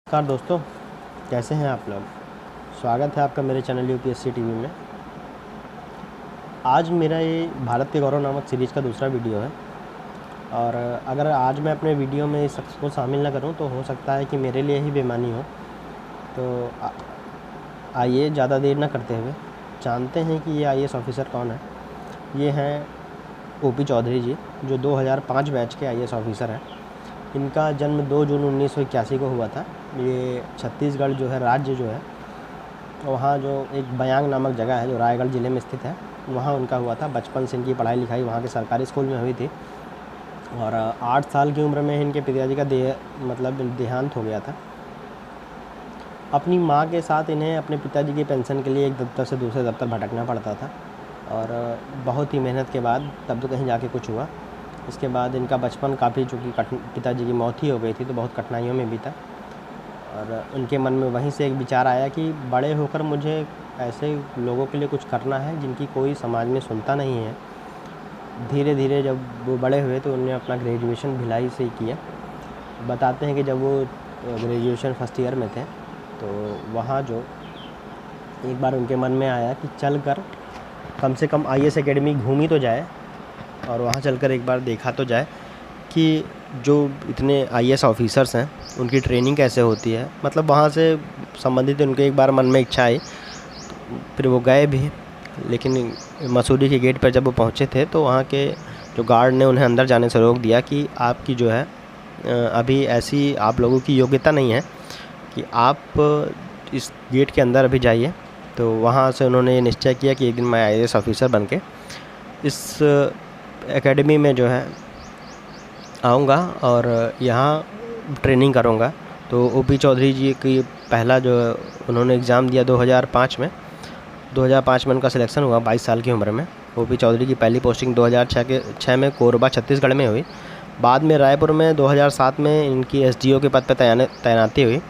नमस्कार दोस्तों, कैसे हैं आप लोग। स्वागत है आपका मेरे चैनल यूपीएससी टीवी में। आज मेरा ये भारत के गौरव नामक सीरीज़ का दूसरा वीडियो है और अगर आज मैं अपने वीडियो में इस शख्स को शामिल ना करूं तो हो सकता है कि मेरे लिए ही बेईमानी हो। तो आइए ज़्यादा देर ना करते हुए जानते हैं कि ये आईएएस ऑफिसर कौन है। ये हैं ओपी चौधरी जी, जो 2005 बैच के आईएएस ऑफिसर हैं। इनका जन्म 2 जून 1981 को हुआ था। ये छत्तीसगढ़ जो है राज्य जो है, वहाँ जो एक बयांग नामक जगह है जो रायगढ़ ज़िले में स्थित है, वहाँ उनका हुआ था। बचपन से इनकी पढ़ाई लिखाई वहाँ के सरकारी स्कूल में हुई थी और 8 साल की उम्र में इनके पिताजी का देहांत हो गया था। अपनी माँ के साथ इन्हें अपने पिताजी की पेंशन के लिए एक दफ्तर से दूसरे दफ्तर भटकना पड़ता था और बहुत ही मेहनत के बाद तब तो कहीं जाके कुछ हुआ। इसके बाद इनका बचपन काफ़ी, चूँकि पिताजी की मौत ही हो गई थी तो बहुत कठिनाइयों में बीता और उनके मन में वहीं से एक विचार आया कि बड़े होकर मुझे ऐसे लोगों के लिए कुछ करना है जिनकी कोई समाज में सुनता नहीं है। धीरे धीरे जब वो बड़े हुए तो उन्होंने अपना ग्रेजुएशन भिलाई से ही किया। बताते हैं कि जब वो ग्रेजुएशन फर्स्ट ईयर में थे तो वहाँ जो एक बार उनके मन में आया कि चल कर कम से कम आईएएस एकेडमी घूमी तो जाए और वहाँ चलकर एक बार देखा तो जाए कि जो इतने आईएएस ऑफिसर्स हैं उनकी ट्रेनिंग कैसे होती है। मतलब वहाँ से संबंधित उनके एक बार मन में इच्छा आई। फिर वो गए भी, लेकिन मसूरी के गेट पर जब वो पहुँचे थे तो वहाँ के जो गार्ड ने उन्हें अंदर जाने से रोक दिया कि आपकी जो है अभी ऐसी आप लोगों की योग्यता नहीं है कि आप इस गेट के अंदर अभी जाइए। तो वहाँ से उन्होंने ये निश्चय किया कि एक दिन मैं आईएएस ऑफिसर बन के इस एकेडमी में जो है आऊँगा और यहाँ ट्रेनिंग करूँगा। तो ओपी चौधरी जी की पहला जो उन्होंने एग्ज़ाम दिया 2005 में। 2005 में उनका सिलेक्शन हुआ 22 साल की उम्र में। ओपी चौधरी की पहली पोस्टिंग 2006 में कोरबा छत्तीसगढ़ में हुई। बाद में रायपुर में 2007 में इनकी एसडीओ के पद पर तैनाती हुई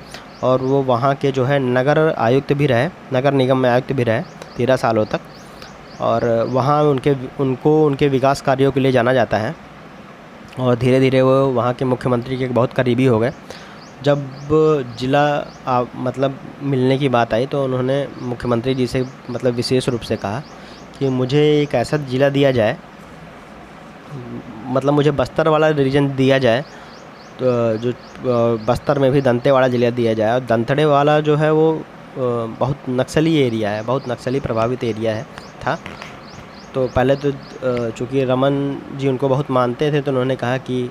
और वो वहाँ के जो है नगर आयुक्त भी रहे, नगर निगम में आयुक्त भी रहे 13 सालों तक। और वहाँ उनके विकास कार्यों के लिए जाना जाता है और धीरे धीरे वो वहाँ के मुख्यमंत्री के बहुत करीबी हो गए। जब जिला मिलने की बात आई तो उन्होंने मुख्यमंत्री जी से विशेष रूप से कहा कि मुझे एक ऐसा ज़िला दिया जाए, मुझे बस्तर वाला रीजन दिया जाए, तो जो बस्तर में भी दंतेवाड़ा ज़िला दिया जाए। और दंतेवाड़ा जो है वो बहुत नक्सली एरिया है, बहुत नक्सली प्रभावित एरिया है था। तो पहले तो चूँकि रमन जी उनको बहुत मानते थे तो उन्होंने कहा कि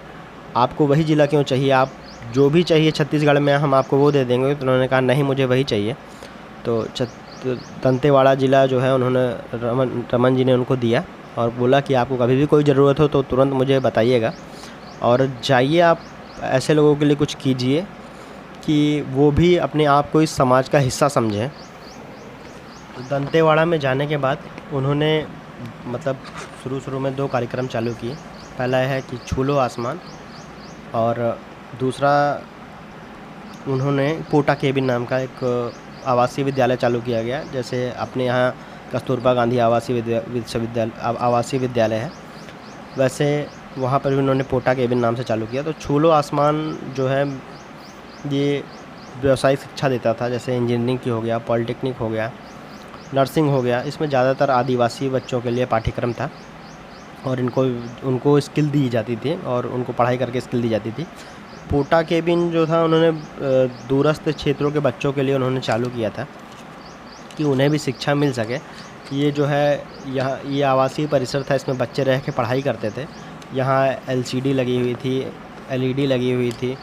आपको वही ज़िला क्यों चाहिए, आप जो भी चाहिए छत्तीसगढ़ में हम आपको वो दे देंगे। तो उन्होंने कहा नहीं, मुझे वही चाहिए। तो दंतेवाड़ा ज़िला जो है उन्होंने रमन जी ने उनको दिया और बोला कि आपको कभी भी कोई ज़रूरत हो तो तुरंत मुझे बताइएगा और जाइए आप ऐसे लोगों के लिए कुछ कीजिए कि वो भी अपने आप को इस समाज का हिस्सा समझें। तो दंतेवाड़ा में जाने के बाद उन्होंने शुरू में 2 कार्यक्रम चालू किए। पहला है कि छू लो आसमान और दूसरा उन्होंने पोटा केबिन नाम का एक आवासीय विद्यालय चालू किया गया। जैसे अपने यहाँ कस्तूरबा गांधी आवासीय विद्यालय है, वैसे वहाँ पर भी उन्होंने पोटा केबिन नाम से चालू किया। तो छू लो आसमान जो है ये व्यावसायिक शिक्षा देता था, जैसे इंजीनियरिंग की हो गया, पॉलिटेक्निक हो गया, नर्सिंग हो गया। इसमें ज़्यादातर आदिवासी बच्चों के लिए पाठ्यक्रम था और उनको स्किल दी जाती थी और उनको पढ़ाई करके स्किल दी जाती थी। पोटा केबिन जो था उन्होंने दूरस्थ क्षेत्रों के बच्चों के लिए उन्होंने चालू किया था कि उन्हें भी शिक्षा मिल सके। ये जो है यहाँ ये आवासीय परिसर था, इसमें बच्चे रह के पढ़ाई करते थे। यहाँ एलसीडी लगी हुई थी, एलईडी लगी हुई थी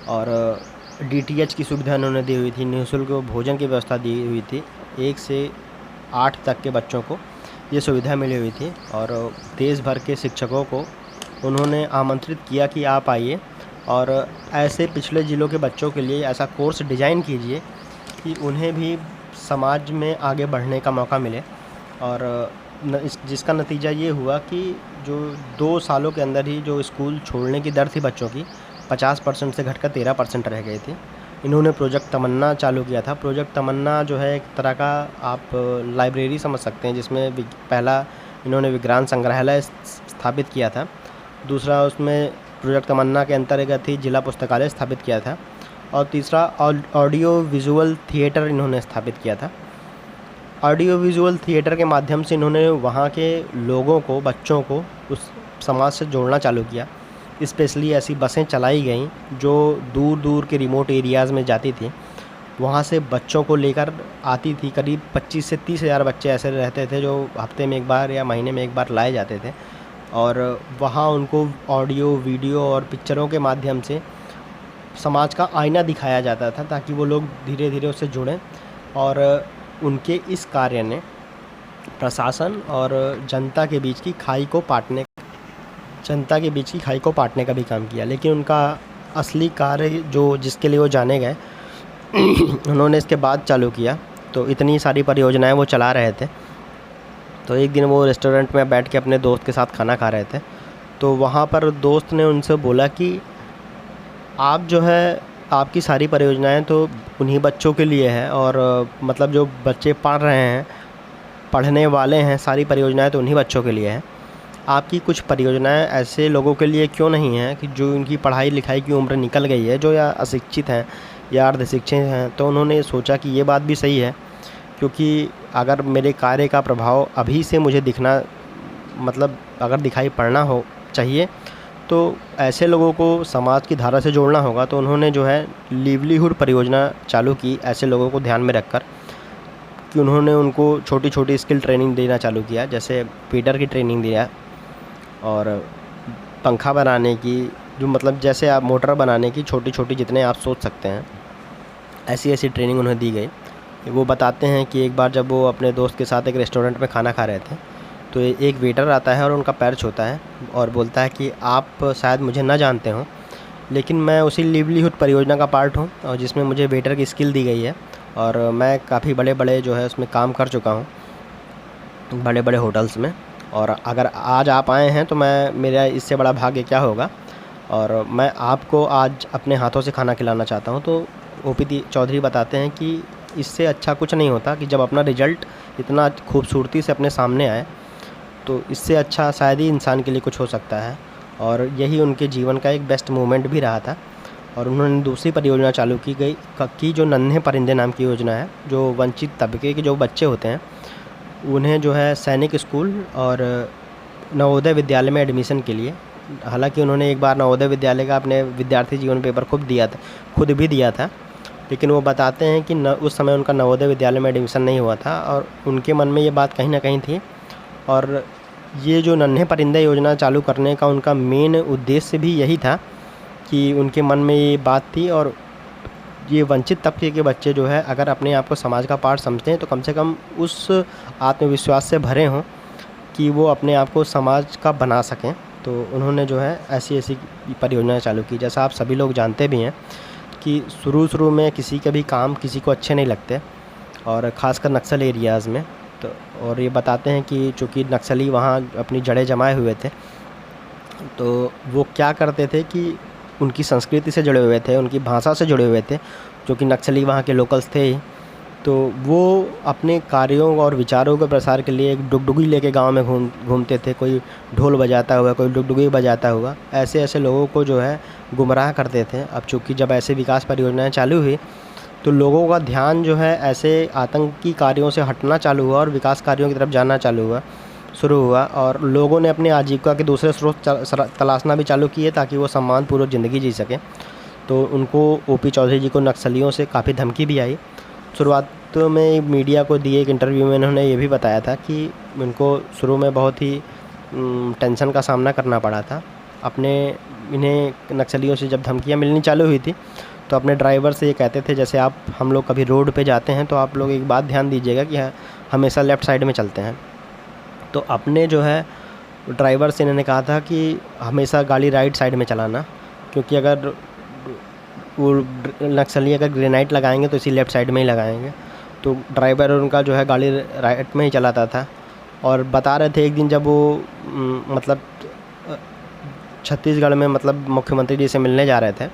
और डीटीएच की सुविधा उन्होंने दी हुई थी। निःशुल्क भोजन की व्यवस्था दी हुई थी। 1 से 8 तक के बच्चों को ये सुविधा मिली हुई थी और देश भर के शिक्षकों को उन्होंने आमंत्रित किया कि आप आइए और ऐसे पिछड़े ज़िलों के बच्चों के लिए ऐसा कोर्स डिज़ाइन कीजिए कि उन्हें भी समाज में आगे बढ़ने का मौका मिले। और जिसका नतीजा ये हुआ कि जो 2 सालों के अंदर ही जो स्कूल छोड़ने की दर थी बच्चों की 50% से घटकर 13% रह गई थी। इन्होंने प्रोजेक्ट तमन्ना चालू किया था। प्रोजेक्ट तमन्ना जो है एक तरह का आप लाइब्रेरी समझ सकते हैं, जिसमें पहला इन्होंने विज्ञान संग्रहालय स्थापित किया था। दूसरा उसमें प्रोजेक्ट तमन्ना के अंतर्गत ही जिला पुस्तकालय स्थापित किया था और तीसरा ऑडियो विजुअल थिएटर इन्होंने स्थापित किया था। ऑडियो विजुअल थिएटर के माध्यम से इन्होंने वहाँ के लोगों को, बच्चों को उस समाज से जोड़ना चालू किया। स्पेशली ऐसी बसें चलाई गईं जो दूर दूर के रिमोट एरियाज़ में जाती थी, वहाँ से बच्चों को लेकर आती थी। करीब 25 से 30 हज़ार बच्चे ऐसे रहते थे जो हफ्ते में एक बार या महीने में एक बार लाए जाते थे, और वहाँ उनको ऑडियो, वीडियो और पिक्चरों के माध्यम से समाज का आईना दिखाया जाता था, ताकि वो लोग धीरे धीरे उससे जुड़ें। और उनके इस कार्य ने प्रशासन और जनता के बीच की खाई को पाटने का भी काम किया। लेकिन उनका असली कार्य जो जिसके लिए वो जाने गए उन्होंने इसके बाद चालू किया। तो इतनी सारी परियोजनाएं वो चला रहे थे। तो एक दिन वो रेस्टोरेंट में बैठ के अपने दोस्त के साथ खाना खा रहे थे। तो वहाँ पर दोस्त ने उनसे बोला कि आप जो है, आपकी सारी परियोजनाएं तो उन्हीं बच्चों के लिए है, और मतलब जो बच्चे पढ़ रहे हैं, पढ़ने वाले हैं, सारी परियोजनाएं तो उन्हीं बच्चों के लिए हैं। आपकी कुछ परियोजनाएं ऐसे लोगों के लिए क्यों नहीं हैं कि जो उनकी पढ़ाई लिखाई की उम्र निकल गई है, जो या अशिक्षित हैं या अर्धशिक्षित हैं। तो उन्होंने सोचा कि ये बात भी सही है, क्योंकि अगर मेरे कार्य का प्रभाव अभी से मुझे दिखना, मतलब अगर दिखाई पड़ना हो चाहिए, तो ऐसे लोगों को समाज की धारा से जोड़ना होगा। तो उन्होंने जो है लिवलीहुड परियोजना चालू की, ऐसे लोगों को ध्यान में रखकर, कि उन्होंने उनको छोटी छोटी स्किल ट्रेनिंग देना चालू किया। जैसे फीडर की ट्रेनिंग दिया, और पंखा बनाने की, जो मतलब जैसे आप मोटर बनाने की छोटी छोटी जितने आप सोच सकते हैं, ऐसी ऐसी ट्रेनिंग उन्हें दी गई। वो बताते हैं कि एक बार जब वो अपने दोस्त के साथ एक रेस्टोरेंट में खाना खा रहे थे, तो एक वेटर आता है और उनका पैर छूता है और बोलता है कि आप शायद मुझे ना जानते हो, लेकिन मैं उसी लिवलीहुड परियोजना का पार्ट हूँ, और जिसमें मुझे वेटर की स्किल दी गई है, और मैं काफ़ी बड़े बड़े जो है उसमें काम कर चुका हूँ, बड़े बड़े होटल्स में। और अगर आज आप आए हैं तो मेरा इससे बड़ा भाग्य क्या होगा, और मैं आपको आज अपने हाथों से खाना खिलाना चाहता हूँ। तो ओपी चौधरी बताते हैं कि इससे अच्छा कुछ नहीं होता कि जब अपना रिज़ल्ट इतना खूबसूरती से अपने सामने आए, तो इससे अच्छा शायद ही इंसान के लिए कुछ हो सकता है। और यही उनके जीवन का एक बेस्ट मोमेंट भी रहा था। और उन्होंने दूसरी परियोजना चालू की जो नन्हे परिंदे नाम की योजना है, जो वंचित तबके के जो बच्चे होते हैं उन्हें जो है सैनिक स्कूल और नवोदय विद्यालय में एडमिशन के लिए, हालांकि उन्होंने एक बार नवोदय विद्यालय का अपने विद्यार्थी जीवन पेपर खुद भी दिया था, लेकिन वो बताते हैं कि उस समय उनका नवोदय विद्यालय में एडमिशन नहीं हुआ था, और उनके मन में ये बात कहीं ना कहीं थी। और ये जो नन्हे परिंदे योजना चालू करने का उनका मेन उद्देश्य भी यही था कि उनके मन में ये बात थी। और ये वंचित तबके के बच्चे जो है, अगर अपने आप को समाज का पार्ट समझते हैं, तो कम से कम उस आत्मविश्वास से भरे हों कि वो अपने आप को समाज का बना सकें। तो उन्होंने जो है ऐसी ऐसी परियोजनाएं चालू की। जैसा आप सभी लोग जानते भी हैं कि शुरू में किसी के भी काम किसी को अच्छे नहीं लगते, और ख़ासकर नक्सल एरियाज़ में। तो और ये बताते हैं कि चूँकि नक्सली वहाँ अपनी जड़ें जमाए हुए थे, तो वो क्या करते थे कि उनकी संस्कृति से जुड़े हुए थे, उनकी भाषा से जुड़े हुए थे, जो कि नक्सली वहाँ के लोकल्स थे ही। तो वो अपने कार्यों और विचारों के प्रसार के लिए एक डुगडुगी लेके गांव में घूमते थे। कोई ढोल बजाता हुआ, कोई डुगडुगी बजाता हुआ, ऐसे ऐसे लोगों को जो है गुमराह करते थे। अब चूँकि जब ऐसे विकास परियोजनाएं चालू हुई, तो लोगों का ध्यान जो है ऐसे आतंकी कार्यों से हटना चालू हुआ और विकास कार्यों की तरफ जाना शुरू हुआ। और लोगों ने अपने आजीविका के दूसरे स्रोत तलाशना भी चालू किए, ताकि वो सम्मानपूर्वक ज़िंदगी जी सकें। तो उनको ओपी चौधरी जी को नक्सलियों से काफ़ी धमकी भी आई। शुरुआत में मीडिया को दिए एक इंटरव्यू में उन्होंने ये भी बताया था कि उनको शुरू में बहुत ही टेंशन का सामना करना पड़ा था। इन्हें नक्सलियों से जब धमकियाँ मिलनी चालू हुई थी, तो अपने ड्राइवर से ये कहते थे, जैसे हम लोग कभी रोड पे जाते हैं तो आप लोग एक बात ध्यान दीजिएगा कि हमेशा लेफ़्ट साइड में चलते हैं। तो अपने जो है ड्राइवर से इन्होंने कहा था कि हमेशा गाड़ी राइट साइड में चलाना, क्योंकि अगर वो नक्सली अगर ग्रेनाइट लगाएंगे तो इसी लेफ़्ट साइड में ही लगाएंगे। तो ड्राइवर उनका जो है गाड़ी राइट में ही चलाता था। और बता रहे थे एक दिन जब वो मतलब छत्तीसगढ़ में मतलब मुख्यमंत्री जी से मिलने जा रहे थे,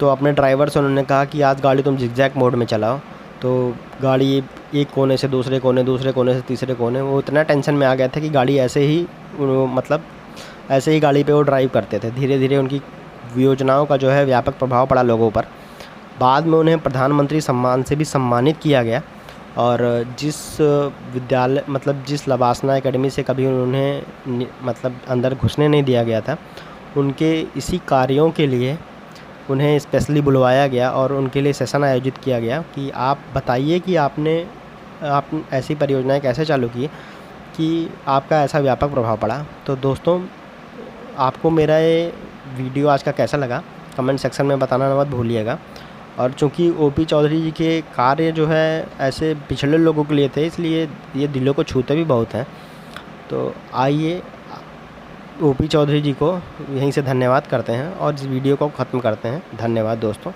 तो अपने ड्राइवर से उन्होंने कहा कि आज गाड़ी तुम जिगजैग मोड में चलाओ। तो गाड़ी एक कोने से दूसरे कोने, दूसरे कोने से तीसरे कोने, वो इतना टेंशन में आ गए थे कि गाड़ी ऐसे ही गाड़ी पे वो ड्राइव करते थे। धीरे धीरे उनकी योजनाओं का जो है व्यापक प्रभाव पड़ा लोगों पर, बाद में उन्हें प्रधानमंत्री सम्मान से भी सम्मानित किया गया। और जिस विद्यालय मतलब जिस लवासना एकेडमी से कभी उन्हें मतलब अंदर घुसने नहीं दिया गया था, उनके इसी कार्यों के लिए उन्हें स्पेशली बुलवाया गया और उनके लिए सेशन आयोजित किया गया कि आप बताइए कि आप ऐसी परियोजनाएं कैसे चालू की कि आपका ऐसा व्यापक प्रभाव पड़ा। तो दोस्तों, आपको मेरा ये वीडियो आज का कैसा लगा कमेंट सेक्शन में बताना मत भूलिएगा। और चूँकि ओपी चौधरी जी के कार्य जो है ऐसे पिछड़े लोगों के लिए थे, इसलिए ये दिलों को छूते भी बहुत हैं। तो आइए ओपी चौधरी जी को यहीं से धन्यवाद करते हैं और इस वीडियो को ख़त्म करते हैं। धन्यवाद दोस्तों।